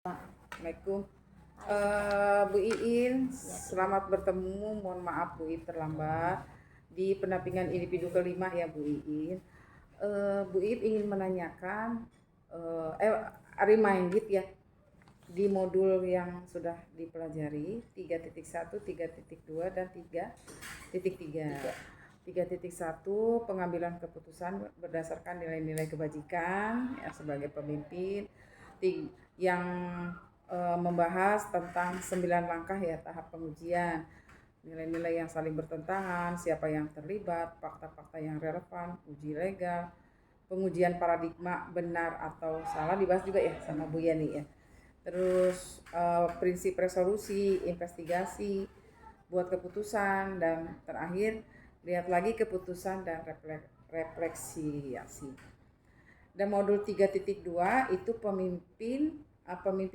Assalamualaikum. Bu Iin, selamat bertemu. Mohon maaf Bu Iin terlambat di pendampingan individu kelima ya Bu Iin. Bu Iin ingin menanyakan, reminded ya, di modul yang sudah dipelajari 3.1, 3.2 dan 3.3. 3.1 pengambilan keputusan berdasarkan nilai-nilai kebajikan ya, sebagai pemimpin, yang membahas tentang 9 langkah ya tahap pengujian, nilai-nilai yang saling bertentangan, siapa yang terlibat, fakta-fakta yang relevan, uji legal, pengujian paradigma benar atau salah dibahas juga ya sama Bu Yani ya. Terus prinsip resolusi, investigasi, buat keputusan, dan terakhir lihat lagi keputusan dan refleksi. Dan modul 3.2 itu pemimpin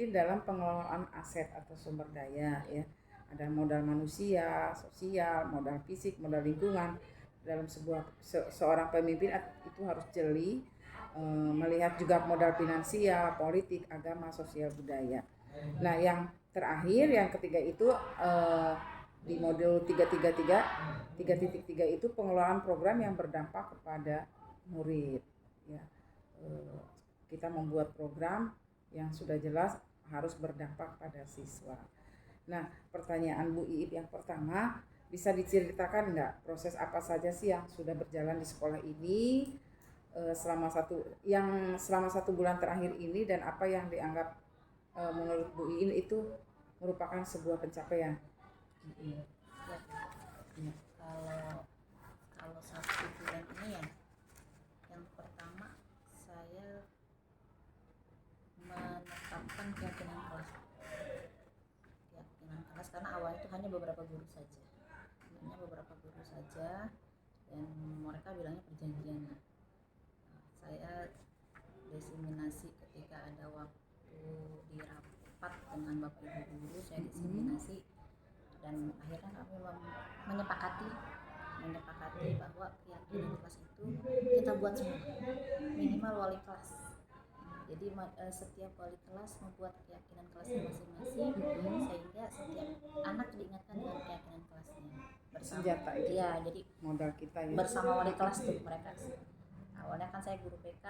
dalam pengelolaan aset atau sumber daya ya. Ada modal manusia, sosial, modal fisik, modal lingkungan. Dalam seorang pemimpin itu harus jeli melihat juga modal finansial, politik, agama, sosial, budaya. Nah, yang terakhir, yang ketiga itu di modul 3.3 itu pengelolaan program yang berdampak kepada murid ya. Kita membuat program yang sudah jelas harus berdampak pada siswa. Nah, pertanyaan Bu Iip yang pertama, bisa diceritakan nggak proses apa saja sih yang sudah berjalan di sekolah ini selama satu bulan terakhir ini, dan apa yang dianggap menurut Bu Iin itu merupakan sebuah pencapaian? Ya. Kalau 1 bulan ini ya, yang pertama saya menetapkan keyakinan kelas karena awalnya itu hanya beberapa guru saja, dan mereka bilangnya perjanjian. Saya diseminasi ketika ada waktu di rapat dengan bapak ibu guru, saya diseminasi, dan akhirnya kami menyepakati bahwa keyakinan kelas itu kita buat semua, minimal wali kelas. Jadi setiap wali kelas membuat keyakinan kelasnya masing-masing, sehingga setiap anak diingatkan dengan keyakinan kelasnya bersama. Senjata itu ya, jadi modal kita ya. Bersama wali kelas tuh mereka. Awalnya kan saya guru PK,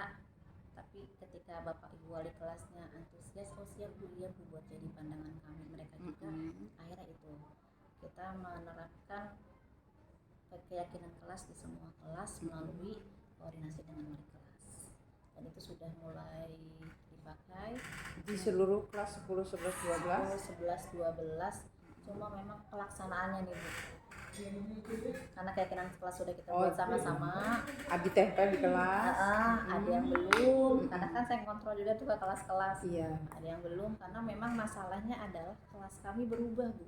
tapi ketika bapak ibu wali kelasnya antusias, siap Bu, iya Bu, buat jadi pandangan kami, mereka juga. Akhirnya itu kita menerapkan keyakinan kelas di semua kelas melalui koordinasi dengan wali kelas, dan itu sudah mulai dipakai di seluruh kelas 10, 11, 12. Cuma memang pelaksanaannya nih Bu, karena keyakinan kelas sudah kita buat sama-sama, ada tempel di kelas, ada yang belum, karena kan saya kontrol juga tuh ke kelas-kelas. Iya. Ada yang belum, karena memang masalahnya adalah kelas kami berubah Bu.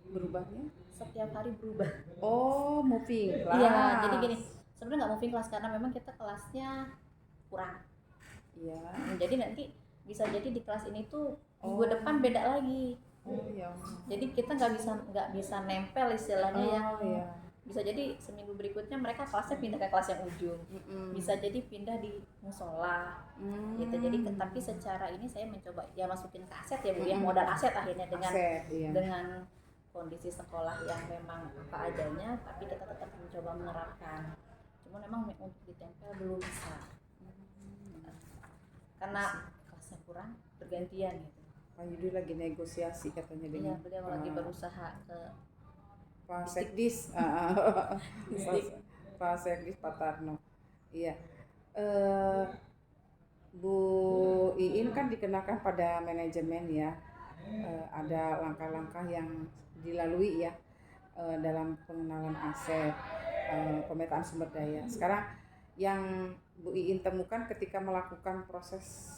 Berubahnya? Setiap hari berubah. Oh, moving kelas. Iya, jadi gini, sebenarnya nggak moving kelas karena memang kita kelasnya kurang. Iya. Jadi nanti bisa jadi di kelas ini tuh minggu depan beda lagi. Iya. Jadi kita nggak bisa nempel istilahnya yang iya. Bisa jadi seminggu berikutnya mereka kelasnya pindah ke kelas yang ujung, bisa jadi pindah di musola, gitu. Jadi tapi secara ini saya mencoba ya masukin ke aset ya Bu, ya modal aset akhirnya dengan kondisi sekolah yang memang apa adanya, tapi kita tetap mencoba menerapkan. Cuma memang untuk ditempel belum bisa, karena kelasnya kurang, bergantian gitu. Pak Yudi lagi negosiasi katanya dengan. Iya, beliau lagi berusaha ke Pak Sekdis, Pak Sekdis Pak Tarno. Iya. Bu Iin kan dikenakan pada manajemen ya. Ada langkah-langkah yang dilalui ya dalam pengenalan aset, pemetaan sumber daya. Sekarang yang Bu Iin temukan ketika melakukan proses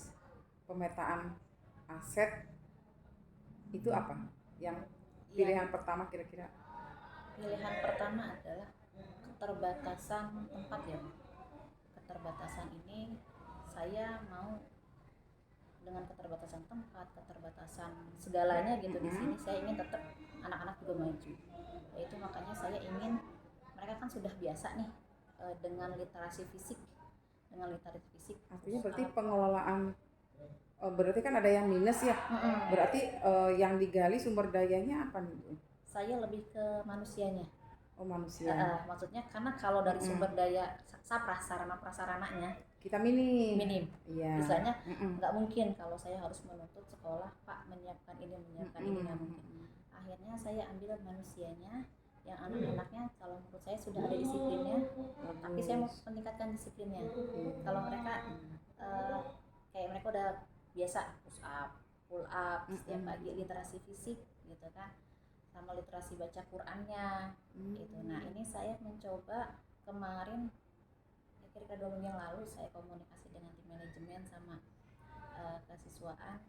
pemetaan aset itu apa? Yang pilihan pertama kira-kira? Pilihan pertama adalah keterbatasan tempat ya. Keterbatasan ini saya mau dengan keterbatasan tempat, keterbatasan segalanya gitu di sini, saya ingin tetap anak-anak juga maju. Itu makanya saya ingin mereka kan sudah biasa nih dengan literasi fisik. Artinya berarti pengelolaan Oh, berarti kan ada yang minus ya. Mm-mm. Berarti yang digali sumber dayanya apa nih Bu? Saya lebih ke manusianya. Oh, manusia. Maksudnya karena kalau dari Mm-mm. sumber daya sarana prasarananya Kita minim. minim, Iya. istilahnya Mm-mm. nggak mungkin kalau saya harus menuntut sekolah Pak menyiapkan ini nggak mungkin. Mm-mm. Akhirnya saya ambil manusianya yang anak-anaknya kalau menurut saya sudah ada disiplinnya, tapi saya mau Bagus. meningkatkan disiplinnya. Iya. Kalau mereka kayak mereka udah biasa push up, pull up setiap pagi, literasi fisik gitu kan, sama literasi baca Qurannya gitu. Nah ini saya mencoba kemarin kira-kira 2 minggu yang lalu saya komunikasi dengan tim manajemen sama kesiswaan,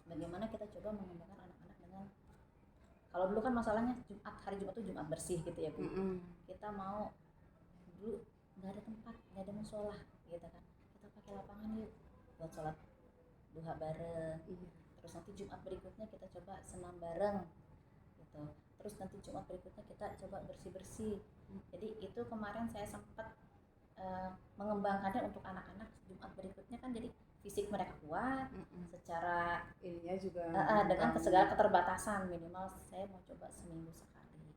bagaimana kita coba mengembangkan anak-anak dengan, kalau dulu kan masalahnya hari Jumat tuh Jumat bersih gitu ya Bu. Kita mau dulu nggak ada tempat, nggak ada musola gitu kan, kita pakai lapangan yuk buat sholat duha bareng. Terus nanti Jumat berikutnya kita coba senam bareng gitu. Terus nanti Jumat berikutnya kita coba bersih-bersih. Jadi itu kemarin saya sempat mengembangkannya untuk anak-anak. Jumat berikutnya kan jadi fisik mereka kuat, secara ininya juga dengan segala keterbatasan, minimal saya mau coba seminggu sekali.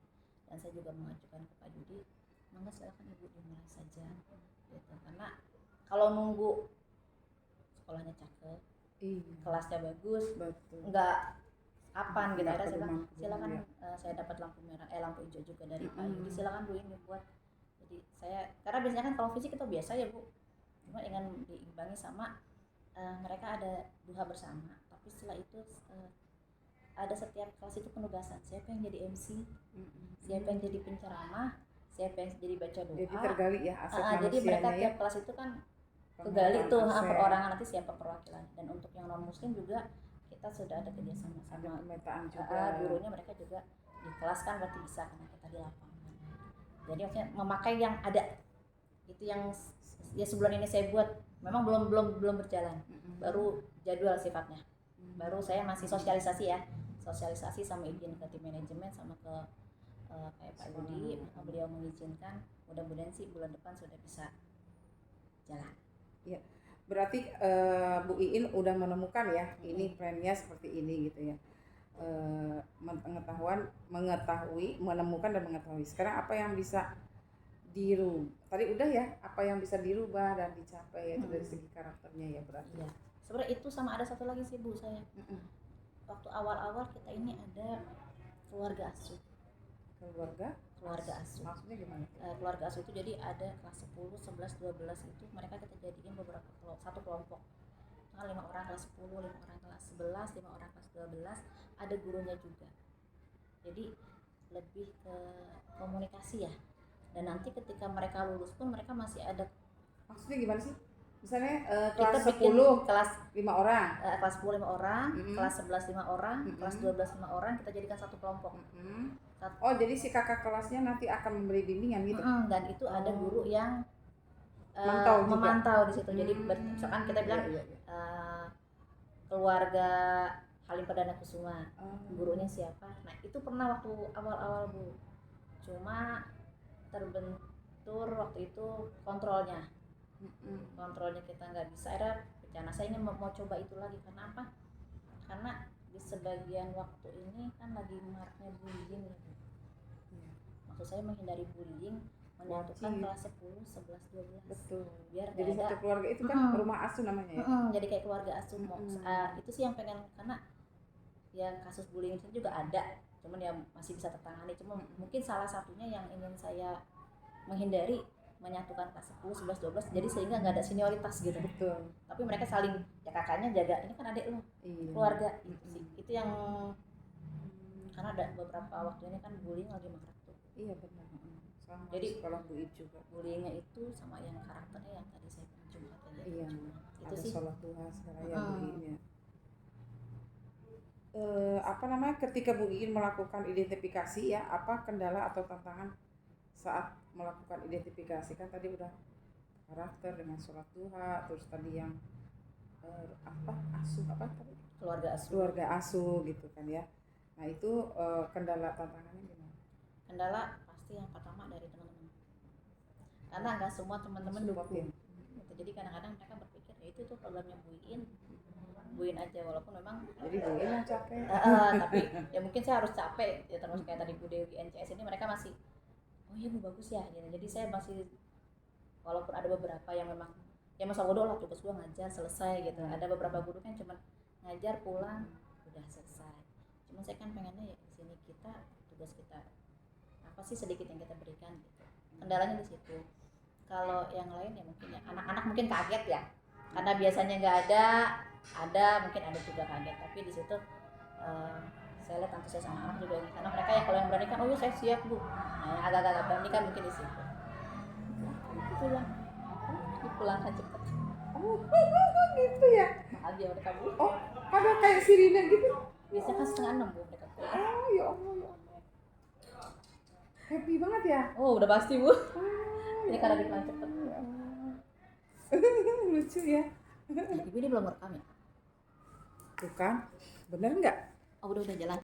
Dan saya juga mengajukan ke Pak Yudi, mangga silakan Ibu dimulai saja gitu. Karena kalau nunggu sekolahnya cakep, kelasnya bagus, nggak kapan gitu, akhirnya saya bilang silakan saya dapat lampu merah lampu hijau juga dari Pak Yudi, silakan Bu ini buat. Jadi saya, karena biasanya kan kalau fisik itu biasa ya Bu, cuma ingin diimbangi sama mereka ada duha bersama, tapi setelah itu ada setiap kelas itu penugasan, siapa yang jadi MC, siapa yang jadi penceramah, siapa yang jadi baca doa. Jadi tergali ya aset jadi mereka tiap kelas itu kan kegali tuh perorangan, nanti siapa perwakilan. Dan untuk yang non muslim juga kita sudah ada kerjasama sama pemetaan juga. gurunya, mereka juga di kelas kan berarti bisa karena kita di lapangan. Jadi maksudnya memakai yang ada, itu yang ya sebulan ini saya buat, memang belum berjalan, baru jadwal sifatnya, baru saya masih sosialisasi sama izin ke tim manajemen sama ke kayak Pak Budi, beliau mengizinkan, mudah-mudahan sih bulan depan sudah bisa jalan. Ya, berarti Bu Iin udah menemukan ya, ini plannya seperti ini gitu ya. Menemukan dan mengetahui. Sekarang apa yang bisa dirubah? Tadi udah ya, apa yang bisa dirubah dan dicapai yaitu dari segi karakternya ya berarti. Iya. Sebenarnya itu sama ada satu lagi sih Bu saya. Waktu awal-awal kita ini ada keluarga asuh. Keluarga asuh. Maksudnya gimana? Keluarga asuh itu jadi ada kelas 10, 11, 12 itu mereka kita jadiin beberapa satu kelompok. Misalnya 5 orang kelas 10, 5 orang kelas 11, 5 orang kelas 12, ada gurunya juga. Jadi lebih ke komunikasi ya. Dan nanti ketika mereka lulus pun mereka masih ada. Maksudnya gimana sih? Misalnya kelas 10 kelas 5 orang, kelas 10 5 orang, kelas 11 5 orang, kelas 12 5 orang, kita jadikan satu kelompok. Oh, jadi si kakak kelasnya nanti akan memberi bimbingan gitu. Dan itu ada guru yang memantau di situ. Jadi misalkan kita bilang keluarga Halim Perdana Kusuma, gurunya siapa. Nah, itu pernah waktu awal-awal Bu. Cuma terbentur waktu itu kontrolnya kita nggak bisa. Ada rencana saya ini mau coba itu lagi, karena apa? Karena di sebagian waktu ini kan lagi maraknya bullying ya Bu. Maksud saya menghindari bullying, menyatukan kelas 10, 11, 12. Betul. Biar jadi satu keluarga itu kan rumah asuh namanya ya. Jadi kayak keluarga asuh. Itu sih yang pengen, karena ya kasus bullying itu juga ada, cuman ya masih bisa tertangani. Cuma mungkin salah satunya yang ingin saya menghindari, menyatukan kelas 10, 11, 12, jadi sehingga nggak ada senioritas gitu. Betul. Tapi mereka saling, ya kakaknya jaga, ini kan adik lo, keluarga. Itu sih, itu yang karena ada beberapa waktu ini kan bullying lagi marak tuh. Iya benar. Sama jadi sekolah Bu Iin juga bullyingnya itu sama yang karakternya yang tadi saya Jumat aja. Iya. Itu ada sih sholat duha sekarang ya Bu Iin ya. Ketika Bu Iin melakukan identifikasi ya, apa kendala atau tantangan saat melakukan identifikasi? Kan tadi udah karakter dengan sholat duha, terus tadi yang keluarga asuh gitu kan ya. Nah itu kendala tantangannya gimana? Kendala pasti yang pertama dari teman-teman, karena nggak semua teman-teman dukung gitu. Jadi kadang-kadang mereka berpikir ya itu tuh programnya Bu Iin, buin aja walaupun memang Jadi Bu yang capek. tapi ya mungkin saya harus capek ya, termasuk kayak tadi Bu Dewi NCS ini mereka masih oh iya Bu bagus ya gitu. Jadi saya masih walaupun ada beberapa yang memang ya masa bodoh lah tugas gua ngajar selesai gitu, ada beberapa guru kan cuma ngajar pulang udah selesai. Cuma saya kan pengennya ya di sini kita tugas kita apa sih sedikit yang kita berikan gitu, kendalanya di situ. Kalau yang lain ya mungkin ya anak-anak mungkin kaget ya karena biasanya nggak ada mungkin ada juga kaget, tapi di situ saya lihat antusias sama anak juga ini karena mereka ya kalau yang berani kan oh ya saya siap Bu, nah yang agak-agak berani kan mungkin di situ dipulangkan cepet Oh, gitu ya. bahagia mereka Bu. Oh, ada kayak sirine gitu. Biasanya kan 5:30 Bu mereka pulang. Oh, ya Allah, ya Allah. Happy banget ya. Oh udah pasti Bu, Oh, ini ya karena Allah, dipulang cepet. ya Allah. Lucu ya. Ibu ini belum merekam ya? Bukan, bener nggak? Oh udah jalan.